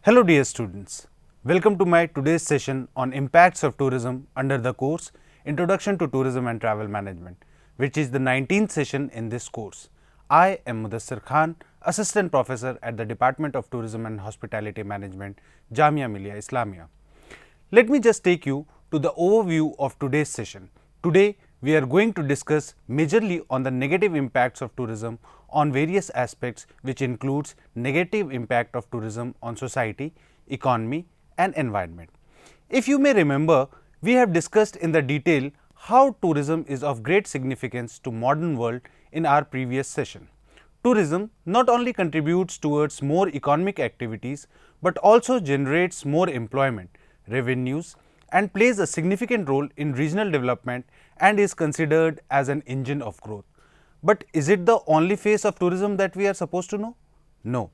Hello dear students, welcome to my today's session on impacts of tourism under the course Introduction to Tourism and Travel Management, which is the 19th session in this course. I am Mudassir Khan, Assistant Professor at the Department of Tourism and Hospitality Management, Jamia Millia Islamia. Let me just take you to the overview of today's session. Today we are going to discuss majorly on the negative impacts of tourism on various aspects, which includes negative impact of tourism on society, economy and environment. If you may remember, we have discussed in the detail how tourism is of great significance to modern world in our previous session. Tourism not only contributes towards more economic activities, but also generates more employment, revenues and plays a significant role in regional development and is considered as an engine of growth. But is it the only face of tourism that we are supposed to know? No.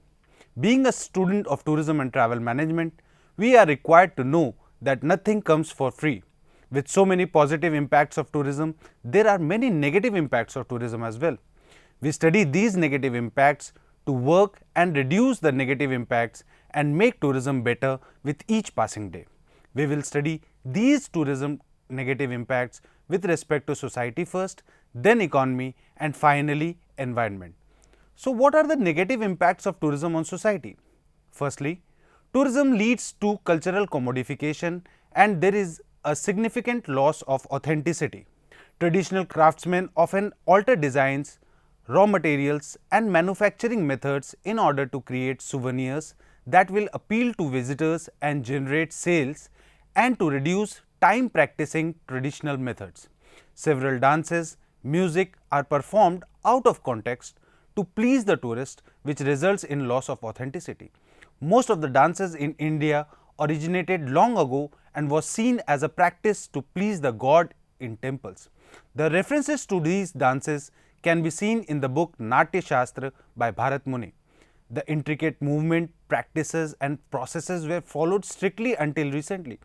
Being a student of tourism and travel management, we are required to know that nothing comes for free. With so many positive impacts of tourism, there are many negative impacts of tourism as well. We study these negative impacts to work and reduce the negative impacts and make tourism better with each passing day. We will study these tourism negative impacts with respect to society first, then economy and finally environment. So, what are the negative impacts of tourism on society? Firstly, tourism leads to cultural commodification and there is a significant loss of authenticity. Traditional craftsmen often alter designs, raw materials and manufacturing methods in order to create souvenirs that will appeal to visitors and generate sales and to reduce time practicing traditional methods. Several dances, music are performed out of context to please the tourist, which results in loss of authenticity. Most of the dances in India originated long ago and was seen as a practice to please the god in temples. The references to these dances can be seen in the book Natya Shastra by Bharat Muni. The intricate movement, practices and processes were followed strictly until recently.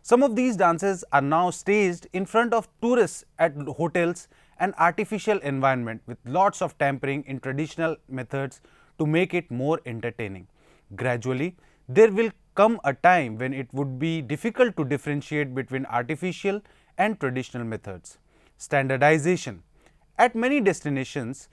Some of these dances are now staged in front of tourists at hotels and artificial environment with lots of tampering in traditional methods to make it more entertaining. Gradually, there will come a time when it would be difficult to differentiate between artificial and traditional methods. Standardization. At many destinations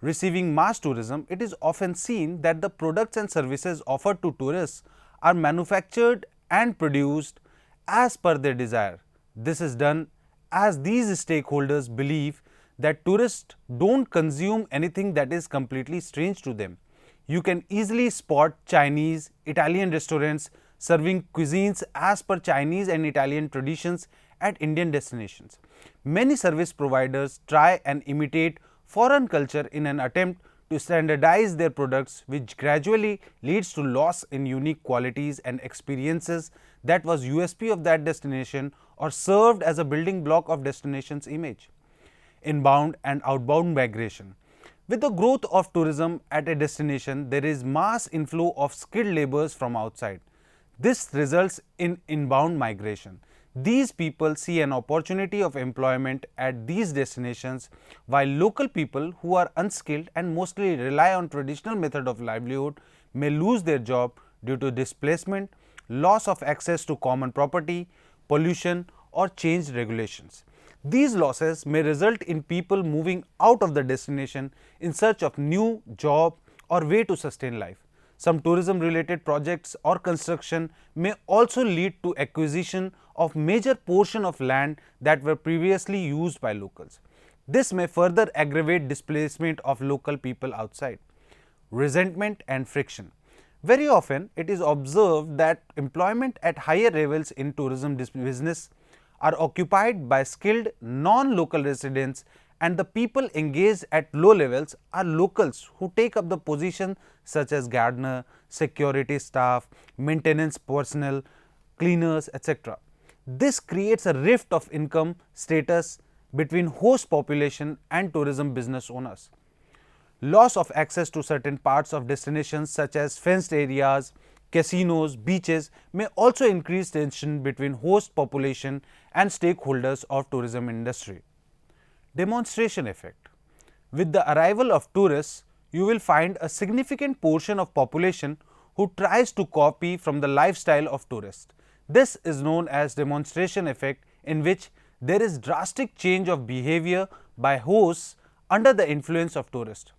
receiving mass tourism, it is often seen that the products and services offered to tourists are manufactured and produced as per their desire. This is done as these stakeholders believe that tourists don't consume anything that is completely strange to them. You can easily spot Chinese, Italian restaurants serving cuisines as per Chinese and Italian traditions at Indian destinations. Many service providers try and imitate foreign culture in an attempt to standardize their products, which gradually leads to loss in unique qualities and experiences that was USP of that destination or served as a building block of destination's image. Inbound and outbound migration. With the growth of tourism at a destination, there is mass inflow of skilled laborers from outside. This results in inbound migration. These people see an opportunity of employment at these destinations, while local people who are unskilled and mostly rely on traditional method of livelihood may lose their job due to displacement, loss of access to common property, pollution or changed regulations. These losses may result in people moving out of the destination in search of new job or way to sustain life. Some tourism related projects or construction may also lead to acquisition of major portion of land that were previously used by locals. This may further aggravate displacement of local people outside. Resentment and friction. Very often, it is observed that employment at higher levels in tourism business are occupied by skilled non-local residents, and the people engaged at low levels are locals who take up the position such as gardener, security staff, maintenance personnel, cleaners, etc. This creates a rift of income status between host population and tourism business owners. Loss of access to certain parts of destinations such as fenced areas, casinos, beaches may also increase tension between host population and stakeholders of tourism industry. Demonstration effect. With the arrival of tourists, you will find a significant portion of population who tries to copy from the lifestyle of tourists. This is known as demonstration effect, in which there is drastic change of behavior by hosts under the influence of tourists.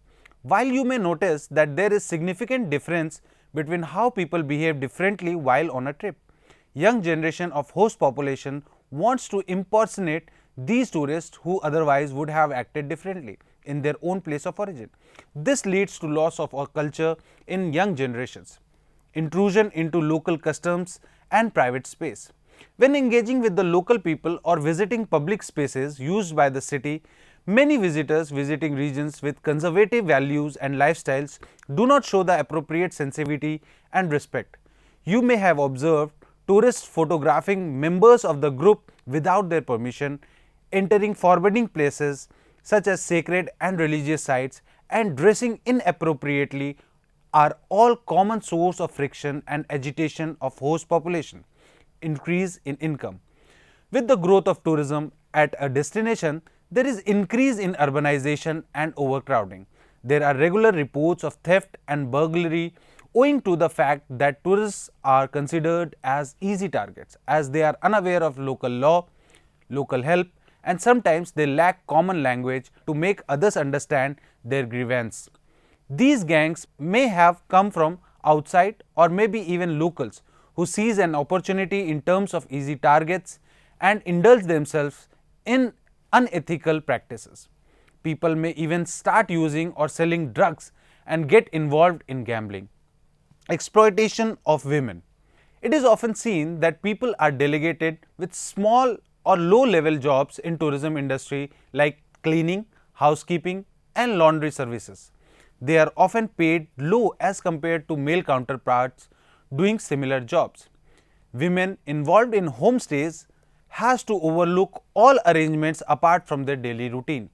While you may notice that there is significant difference between how people behave differently while on a trip, young generation of host population wants to impersonate these tourists who otherwise would have acted differently in their own place of origin. This leads to loss of our culture in young generations, intrusion into local customs and private space. When engaging with the local people or visiting public spaces used by the city, many visitors visiting regions with conservative values and lifestyles do not show the appropriate sensitivity and respect. You may have observed tourists photographing members of the group without their permission, entering forbidding places such as sacred and religious sites, and dressing inappropriately are all common source of friction and agitation of host population. Increase in income. With the growth of tourism at a destination, there is increase in urbanization and overcrowding. There are regular reports of theft and burglary owing to the fact that tourists are considered as easy targets, as they are unaware of local law, local help, and sometimes they lack common language to make others understand their grievance. These gangs may have come from outside or maybe even locals who seize an opportunity in terms of easy targets and indulge themselves in unethical practices. People may even start using or selling drugs and get involved in gambling. Exploitation of women. It is often seen that people are delegated with small or low level jobs in tourism industry like cleaning, housekeeping and laundry services. They are often paid low as compared to male counterparts doing similar jobs. Women involved in homestays has to overlook all arrangements apart from their daily routine.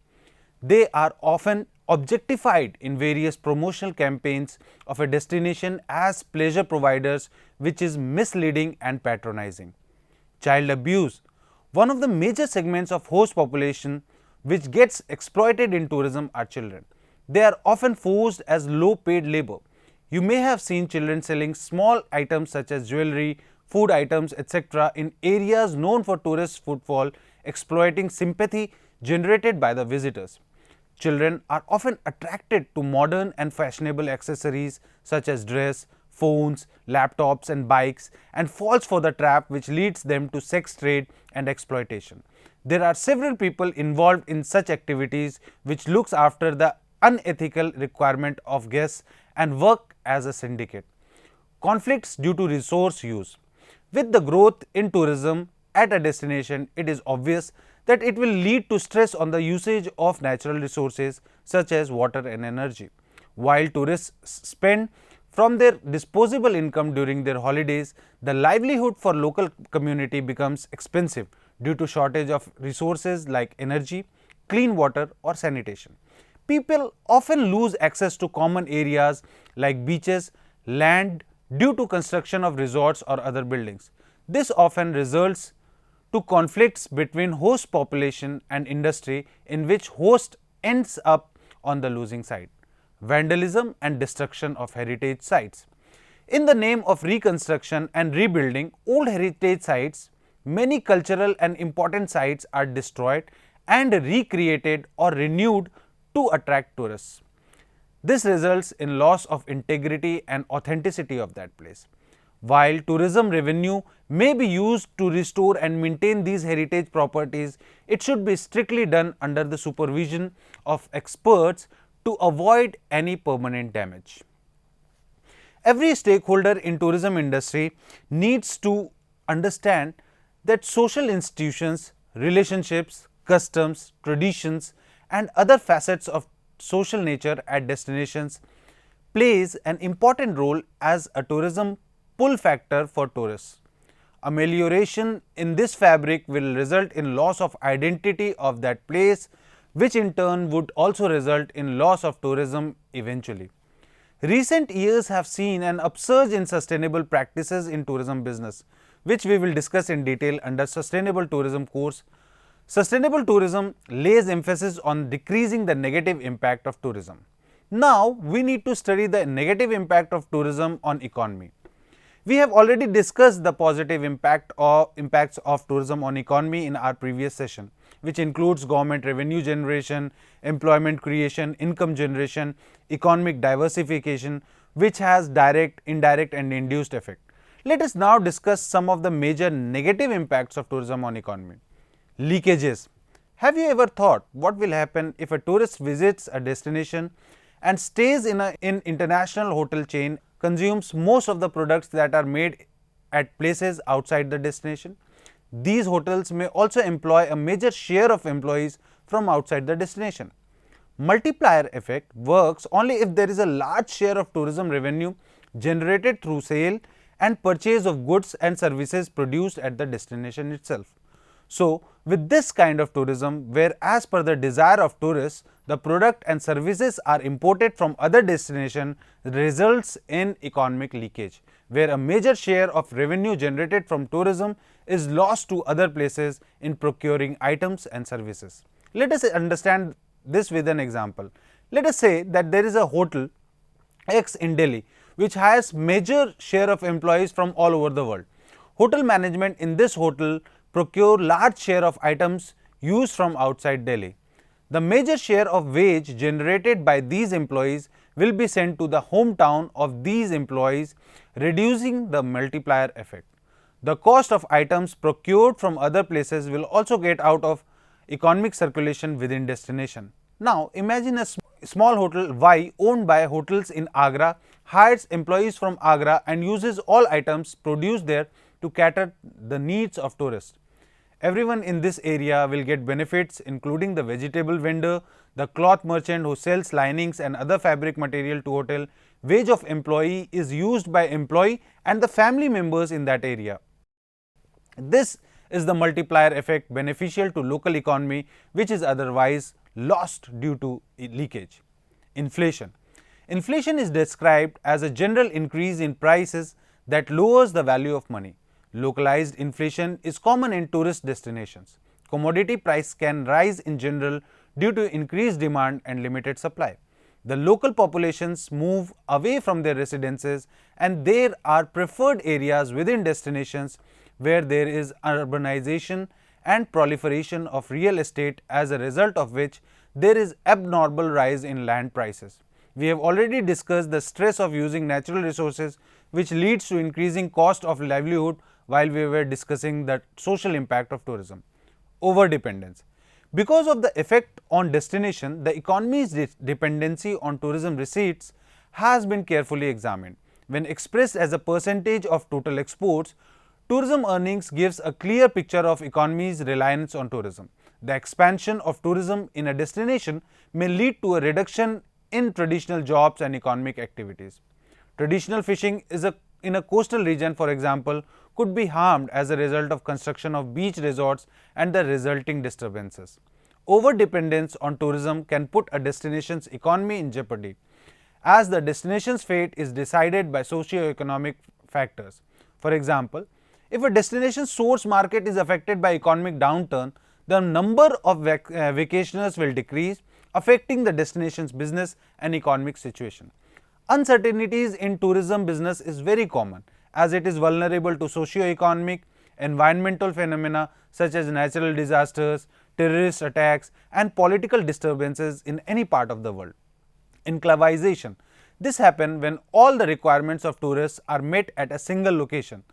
They are often objectified in various promotional campaigns of a destination as pleasure providers, which is misleading and patronizing. Child abuse. One of the major segments of host population which gets exploited in tourism are children. They are often forced as low paid labor. You may have seen children selling small items such as jewelry, food items, etc. in areas known for tourist footfall, exploiting sympathy generated by the visitors. Children are often attracted to modern and fashionable accessories such as dress, phones, laptops and bikes, and falls for the trap which leads them to sex trade and exploitation. There are several people involved in such activities which looks after the unethical requirement of guests and work as a syndicate. Conflicts due to resource use. With the growth in tourism at a destination, it is obvious that it will lead to stress on the usage of natural resources such as water and energy. While tourists spend from their disposable income during their holidays, the livelihood for local community becomes expensive due to shortage of resources like energy, clean water or sanitation. People often lose access to common areas like beaches, land due to construction of resorts or other buildings. This often results to conflicts between host population and industry, in which host ends up on the losing side. Vandalism and destruction of heritage sites. In the name of reconstruction and rebuilding old heritage sites, many cultural and important sites are destroyed and recreated or renewed to attract tourists. This results in loss of integrity and authenticity of that place. While tourism revenue may be used to restore and maintain these heritage properties, it should be strictly done under the supervision of experts to avoid any permanent damage. Every stakeholder in tourism industry needs to understand that social institutions, relationships, customs, traditions and other facets of social nature at destinations plays an important role as a tourism pull factor for tourists. Amelioration in this fabric will result in loss of identity of that place, which in turn would also result in loss of tourism eventually. Recent years have seen an upsurge in sustainable practices in tourism business, which we will discuss in detail under Sustainable Tourism course. Sustainable tourism lays emphasis on decreasing the negative impact of tourism. Now, we need to study the negative impact of tourism on economy. We have already discussed the positive impacts of tourism on economy in our previous session, which includes government revenue generation, employment creation, income generation, economic diversification, which has direct, indirect and induced effect. Let us now discuss some of the major negative impacts of tourism on economy. Leakages. Have you ever thought what will happen if a tourist visits a destination and stays in an international hotel chain, consumes most of the products that are made at places outside the destination? These hotels may also employ a major share of employees from outside the destination. Multiplier effect works only if there is a large share of tourism revenue generated through sale and purchase of goods and services produced at the destination itself. So, with this kind of tourism, where as per the desire of tourists, the product and services are imported from other destinations, results in economic leakage, where a major share of revenue generated from tourism is lost to other places in procuring items and services. Let us understand this with an example. Let us say that there is a hotel X in Delhi, which has major share of employees from all over the world. Hotel management in this hotel procure large share of items used from outside Delhi. The major share of wage generated by these employees will be sent to the hometown of these employees, reducing the multiplier effect. The cost of items procured from other places will also get out of economic circulation within destination. Now, imagine a small hotel Y owned by hotels in Agra hires employees from Agra and uses all items produced there to cater the needs of tourists. Everyone in this area will get benefits, including the vegetable vendor, the cloth merchant who sells linings and other fabric material to hotel. Wage of employee is used by employee and the family members in that area. This is the multiplier effect beneficial to local economy, which is otherwise lost due to leakage. Inflation. Inflation is described as a general increase in prices that lowers the value of money. Localized inflation is common in tourist destinations. Commodity price can rise in general due to increased demand and limited supply. The local populations move away from their residences and there are preferred areas within destinations where there is urbanization and proliferation of real estate, as a result of which there is abnormal rise in land prices. We have already discussed the stress of using natural resources, which leads to increasing cost of livelihood while we were discussing the social impact of tourism. Overdependence. Because of the effect on destination, the economy's dependency on tourism receipts has been carefully examined. When expressed as a percentage of total exports, tourism earnings gives a clear picture of economy's reliance on tourism. The expansion of tourism in a destination may lead to a reduction in traditional jobs and economic activities. Traditional fishing in a coastal region, for example, could be harmed as a result of construction of beach resorts and the resulting disturbances. Overdependence on tourism can put a destination's economy in jeopardy, as the destination's fate is decided by socio-economic factors. For example, if a destination source market is affected by economic downturn, the number of vacationers will decrease, affecting the destination's business and economic situation. Uncertainties in tourism business is very common, as it is vulnerable to socio-economic, environmental phenomena such as natural disasters, terrorist attacks and political disturbances in any part of the world. Enclavization. This happens when all the requirements of tourists are met at a single location.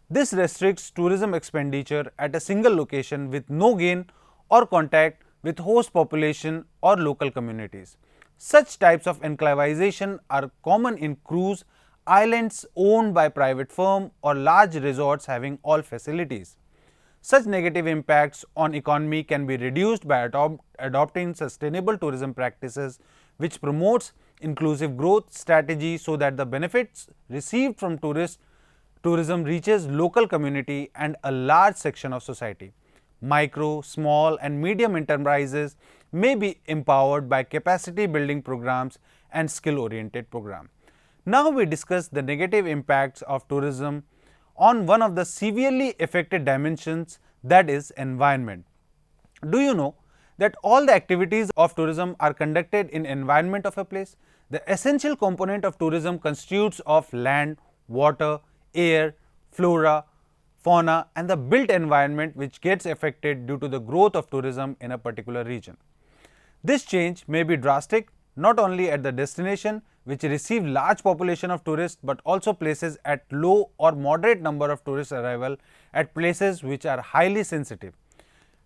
This restricts tourism expenditure at a single location with no gain or contact with host population or local communities. Such types of enclavization are common in cruise, islands owned by private firm or large resorts having all facilities. Such negative impacts on economy can be reduced by adopting sustainable tourism practices which promotes inclusive growth strategy so that the benefits received from tourism reaches local community and a large section of society. Micro, small and medium enterprises may be empowered by capacity building programs and skill oriented programs. Now we discuss the negative impacts of tourism on one of the severely affected dimensions, that is environment. Do you know that all the activities of tourism are conducted in environment of a place? The essential component of tourism constitutes of land, water, air, flora, fauna and the built environment which gets affected due to the growth of tourism in a particular region. This change may be drastic not only at the destination which receive large population of tourists, but also places at low or moderate number of tourist arrival at places which are highly sensitive.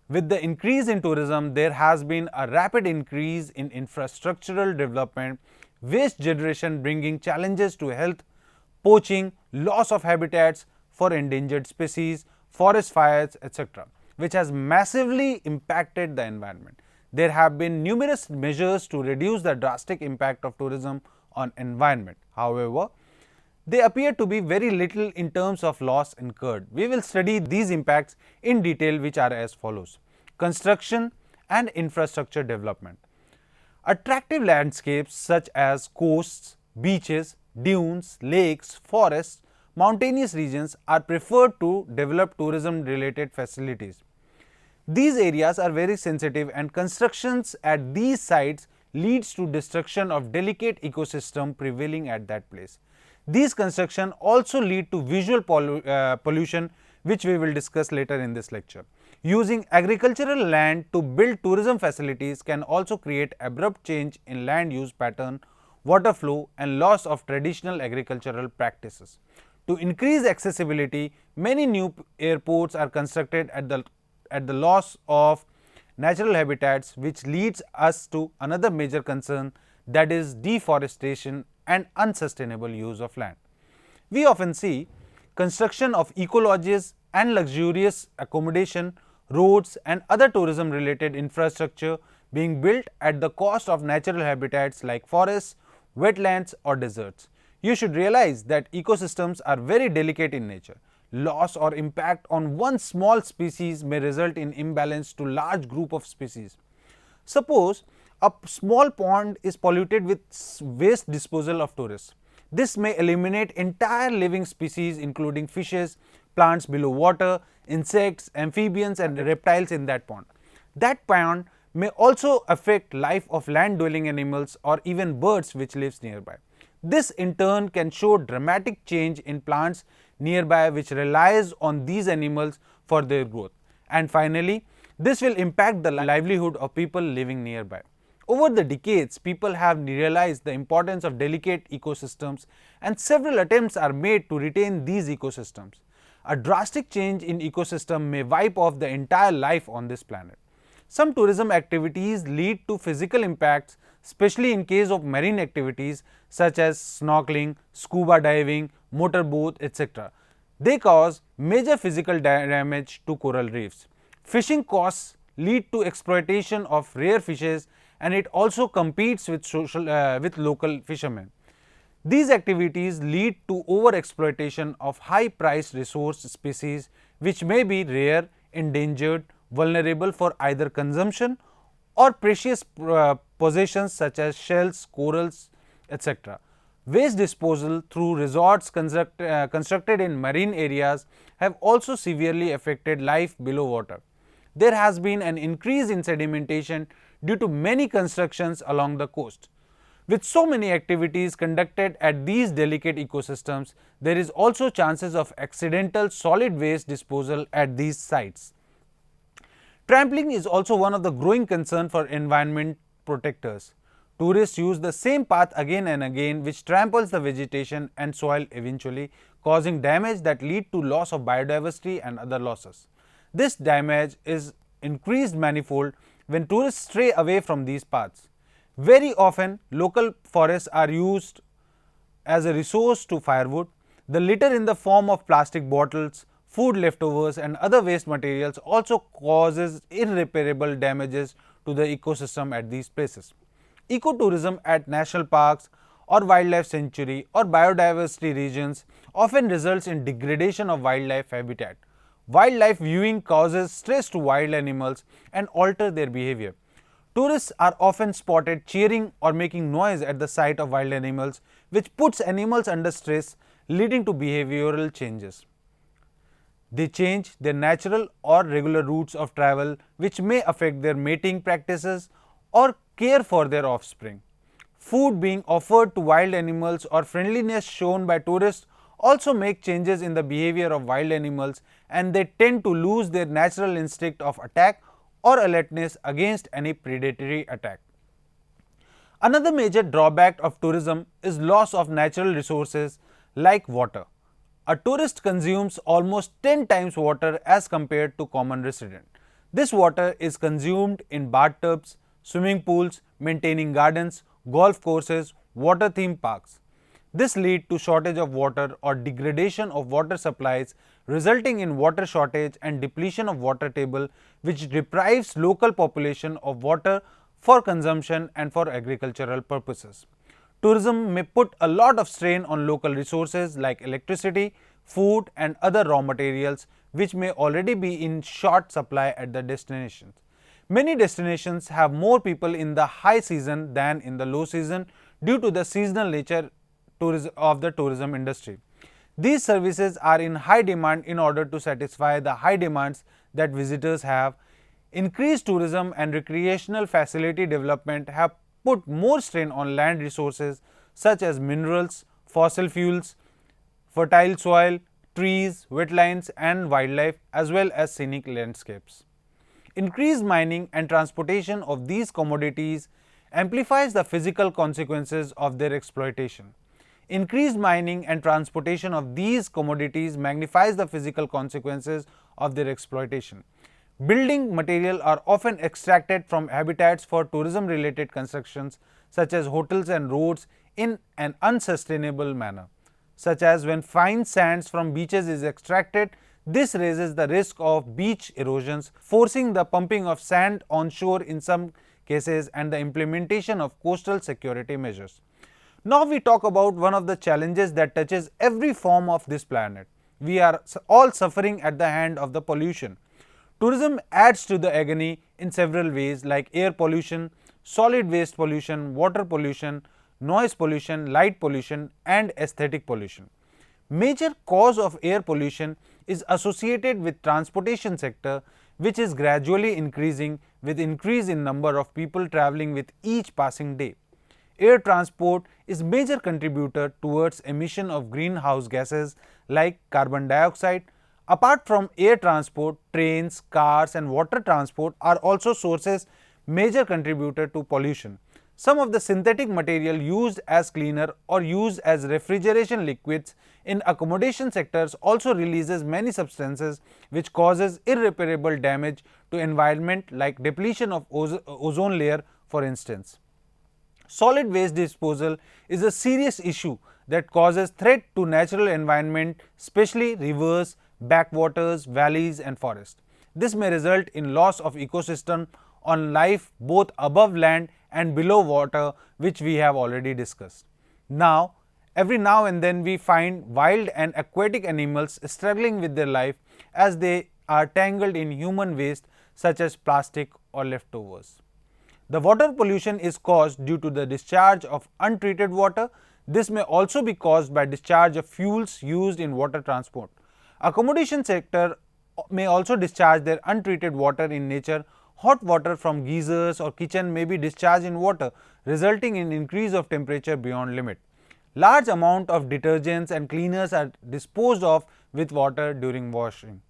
With the increase in tourism, there has been a rapid increase in infrastructural development, waste generation bringing challenges to health, poaching, loss of habitats for endangered species, forest fires, etc., which has massively impacted the environment. There have been numerous measures to reduce the drastic impact of tourism on environment. However, they appear to be very little in terms of loss incurred. We will study these impacts in detail, which are as follows. Construction and infrastructure development. Attractive landscapes such as coasts, beaches, dunes, lakes, forests, mountainous regions are preferred to develop tourism related facilities. These areas are very sensitive and constructions at these sites leads to destruction of delicate ecosystem prevailing at that place. These construction also lead to visual pollution, which we will discuss later in this lecture. Using agricultural land to build tourism facilities can also create abrupt change in land use pattern, water flow and loss of traditional agricultural practices. To increase accessibility, many new airports are constructed at the loss of natural habitats, which leads us to another major concern, that is deforestation and unsustainable use of land. We often see construction of eco-lodges and luxurious accommodation, roads and other tourism related infrastructure being built at the cost of natural habitats like forests, wetlands or deserts. You should realize that ecosystems are very delicate in nature. Loss or impact on one small species may result in imbalance to large group of species. Suppose a small pond is polluted with waste disposal of tourists. This may eliminate entire living species including fishes, plants below water, insects, amphibians and reptiles in that pond. That pond may also affect life of land dwelling animals or even birds which lives nearby. This in turn can show dramatic change in plants nearby which relies on these animals for their growth. And finally, this will impact the livelihood of people living nearby. Over the decades, people have realized the importance of delicate ecosystems and several attempts are made to retain these ecosystems. A drastic change in ecosystem may wipe off the entire life on this planet. Some tourism activities lead to physical impacts, especially in case of marine activities such as snorkeling, scuba diving, motorboat, etc. They cause major physical damage to coral reefs. Fishing costs lead to exploitation of rare fishes and it also competes with local fishermen. These activities lead to overexploitation of high-priced resource species which may be rare, endangered, vulnerable for either consumption or precious possessions such as shells, corals, etc. Waste disposal through resorts constructed in marine areas have also severely affected life below water. There has been an increase in sedimentation due to many constructions along the coast. With so many activities conducted at these delicate ecosystems, there is also chances of accidental solid waste disposal at these sites. Trampling is also one of the growing concern for environment protectors. Tourists use the same path again and again which tramples the vegetation and soil eventually causing damage that lead to loss of biodiversity and other losses. This damage is increased manifold when tourists stray away from these paths. Very often local forests are used as a resource to firewood. The litter in the form of plastic bottles, food leftovers and other waste materials also causes irreparable damages to the ecosystem at these places. Ecotourism at national parks or wildlife sanctuary or biodiversity regions often results in degradation of wildlife habitat. Wildlife viewing causes stress to wild animals and alter their behavior. Tourists are often spotted cheering or making noise at the sight of wild animals, which puts animals under stress, leading to behavioral changes. They change their natural or regular routes of travel, which may affect their mating practices or care for their offspring. Food being offered to wild animals or friendliness shown by tourists also make changes in the behavior of wild animals, and they tend to lose their natural instinct of attack or alertness against any predatory attack. Another major drawback of tourism is loss of natural resources like water. A tourist consumes almost 10 times water as compared to common resident. This water is consumed in bathtubs, swimming pools, maintaining gardens, golf courses, water theme parks. This leads to shortage of water or degradation of water supplies, resulting in water shortage and depletion of water table, which deprives local population of water for consumption and for agricultural purposes. Tourism may put a lot of strain on local resources like electricity, food and other raw materials, which may already be in short supply at the destinations. Many destinations have more people in the high season than in the low season due to the seasonal nature of the tourism industry. These services are in high demand in order to satisfy the high demands that visitors have. Increased tourism and recreational facility development have put more strain on land resources such as minerals, fossil fuels, fertile soil, trees, wetlands and wildlife, as well as scenic landscapes. Increased mining and transportation of these commodities amplifies the physical consequences of their exploitation. Increased mining and transportation of these commodities magnifies the physical consequences of their exploitation. Building material are often extracted from habitats for tourism related constructions such as hotels and roads in an unsustainable manner, such as when fine sands from beaches is extracted. This raises the risk of beach erosions, forcing the pumping of sand on shore in some cases and the implementation of coastal security measures. Now we talk about one of the challenges that touches every form of this planet. We are all suffering at the hand of the pollution. Tourism adds to the agony in several ways like air pollution, solid waste pollution, water pollution, noise pollution, light pollution and aesthetic pollution. Major cause of air pollution is associated with transportation sector, which is gradually increasing with increase in number of people traveling with each passing day. Air transport is major contributor towards emission of greenhouse gases like carbon dioxide. Apart from air transport, trains, cars and water transport are also sources major contributor to pollution. Some of the synthetic material used as cleaner or used as refrigeration liquids in accommodation sectors also releases many substances which causes irreparable damage to environment like depletion of ozone layer for instance. Solid waste disposal is a serious issue that causes threat to natural environment, especially rivers, backwaters, valleys and forests. This may result in loss of ecosystem on life both above land and below water, which we have already discussed. Now, every now and then we find wild and aquatic animals struggling with their life as they are tangled in human waste such as plastic or leftovers. The water pollution is caused due to the discharge of untreated water. This may also be caused by discharge of fuels used in water transport. Accommodation sector may also discharge their untreated water in nature. Hot water from geysers or kitchen may be discharged in water, resulting in increase of temperature beyond limit. Large amount of detergents and cleaners are disposed of with water during washing.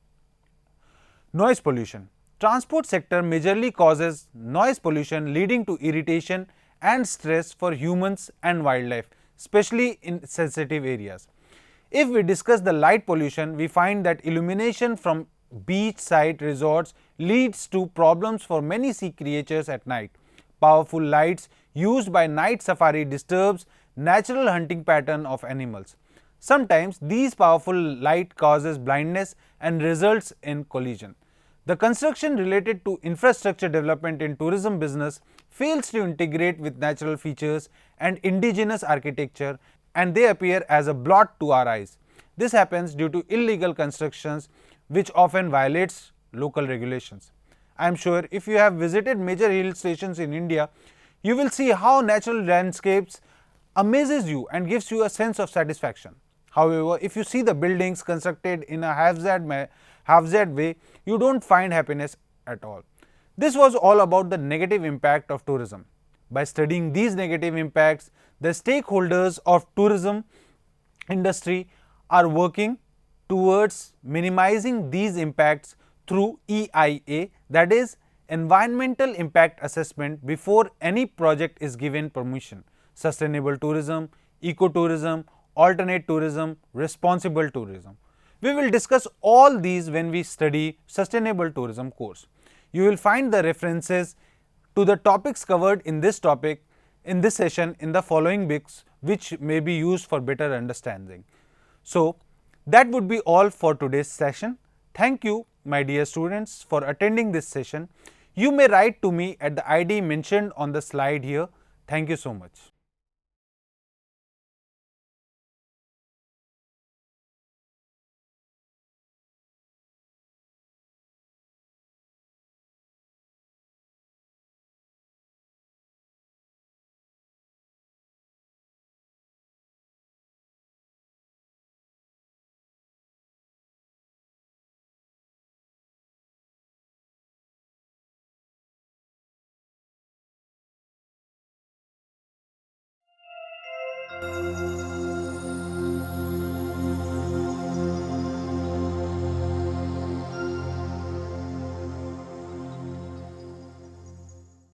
Noise pollution. Transport sector majorly causes noise pollution leading to irritation and stress for humans and wildlife, especially in sensitive areas. If we discuss the light pollution, we find that illumination from beachside resorts leads to problems for many sea creatures at night. Powerful lights used by night safari disturbs natural hunting pattern of animals. Sometimes these powerful light causes blindness and results in collision. The construction related to infrastructure development in tourism business fails to integrate with natural features and indigenous architecture, and they appear as a blot to our eyes. This happens due to illegal constructions which often violates local regulations. I am sure if you have visited major hill stations in India, you will see how natural landscapes amazes you and gives you a sense of satisfaction. However, if you see the buildings constructed in a haphazard way, you don't find happiness at all. This was all about the negative impact of tourism. By studying these negative impacts, the stakeholders of tourism industry are working towards minimizing these impacts through EIA, that is environmental impact assessment, before any project is given permission. Sustainable tourism, ecotourism, alternate tourism, responsible tourism. We will discuss all these when we study sustainable tourism course. You will find the references to the topics covered in this session in the following books, which may be used for better understanding. So that would be all for today's session. Thank you, my dear students, for attending this session. You may write to me at the ID mentioned on the slide here. Thank you so much.